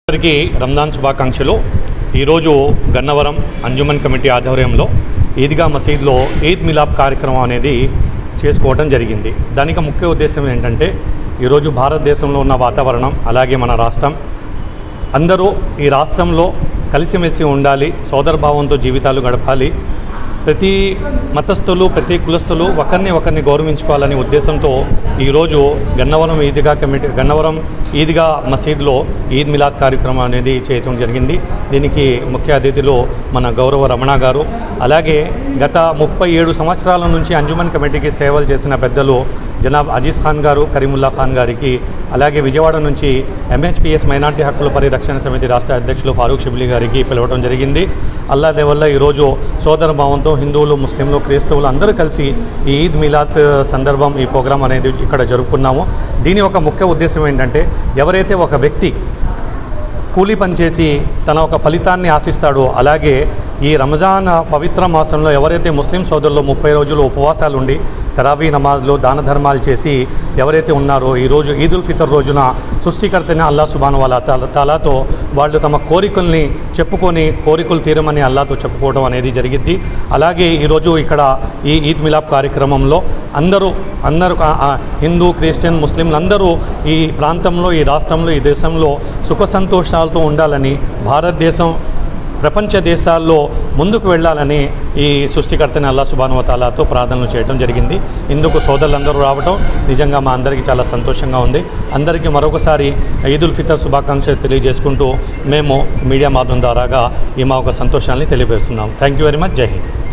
అందరికీ రంజాన్ శుభాకాంక్షలు. ఈరోజు గన్నవరం అంజుమన్ కమిటీ ఆధ్వర్యంలో ఈద్గా మసీద్లో ఈద్ మిలాద్ కార్యక్రమం అనేది చేసుకోవడం జరిగింది. దానికి ముఖ్య ఉద్దేశం ఏంటంటే ఈరోజు భారతదేశంలో ఉన్న వాతావరణం, అలాగే మన రాష్ట్రం, అందరూ ఈ రాష్ట్రంలో కలిసిమెలిసి ఉండాలి, సోదరభావంతో జీవితాలు గడపాలి, ప్రతి మతస్థులు ప్రతి కులస్థులు ఒకరిని గౌరవించుకోవాలనే ఉద్దేశంతో ఈరోజు గన్నవరం ఈద్గా మసీద్లో ఈద్ మిలాద్ కార్యక్రమం అనేది చేయడం జరిగింది. దీనికి ముఖ్య అతిథులు మన గౌరవ రమణ గారు, అలాగే గత 37 సంవత్సరాల నుంచి అంజుమన్ కమిటీకి సేవలు చేసిన పెద్దలు జనాబ్ అజీజ్ ఖాన్ గారు, కరీముల్లా ఖాన్ గారికి, అలాగే విజయవాడ నుంచి ఎంహెచ్పిఎస్ మైనార్టీ హక్కుల పరిరక్షణ సమితి రాష్ట్ర అధ్యక్షులు ఫారూక్ షిబ్లీ గారికి పిలవడం జరిగింది. అల్లా దేవల్ల ఈరోజు సోదర భావంతో హిందువులు, ముస్లింలు, క్రైస్తవులు అందరూ కలిసి ఈ ఈద్ మిలాద్ సందర్భం ఈ ప్రోగ్రాం అనేది ఇక్కడ జరుపుకున్నాము. దీని ఒక ముఖ్య ఉద్దేశం ఏంటంటే ఎవరైతే ఒక వ్యక్తి కూలీ పనిచేసి తన ఒక ఫలితాన్ని ఆశిస్తాడో, అలాగే ఈ రంజాన్ పవిత్ర మాసంలో ఎవరైతే ముస్లిం సోదరులు 30 రోజులు ఉపవాసాలు ఉండి తరావీ నమాజ్లు, దాన ధర్మాలు చేసి ఎవరైతే ఉన్నారో ఈరోజు ఈదుల్ ఫితర్ రోజున సృష్టికర్తైన అల్లా సుబ్హానహు వ తఆలాతో వాళ్ళు తమ కోరికల్ని చెప్పుకొని కోరికలు తీరమని అల్లాతో చెప్పుకోవడం అనేది జరిగింది. అలాగే ఈరోజు ఇక్కడ ఈ ఈద్ మిలాద్ కార్యక్రమంలో అందరూ హిందూ, క్రిస్టియన్, ముస్లింలు అందరూ ఈ ప్రాంతంలో, ఈ రాష్ట్రంలో, ఈ దేశంలో సుఖ సంతోషాలతో ఉండాలని, భారతదేశం ప్రపంచ దేశాల్లో ముందుకు వెళ్ళాలని ఈ సృష్టికర్తని అల్లా సుబ్హానహు వ తఆలాతో ప్రార్థనలు చేయడం జరిగింది. ఇందుకు సోదరులందరూ రావడం నిజంగా మా అందరికీ చాలా సంతోషంగా ఉంది. అందరికీ మరొకసారి ఈదుల్ ఫితర్ శుభాకాంక్షలు తెలియజేసుకుంటూ మేము మీడియా మాధ్యమం ద్వారాగా ఈ మా ఒక సంతోషాన్ని తెలియజేస్తున్నాం. Thank you very much. జై హింద్.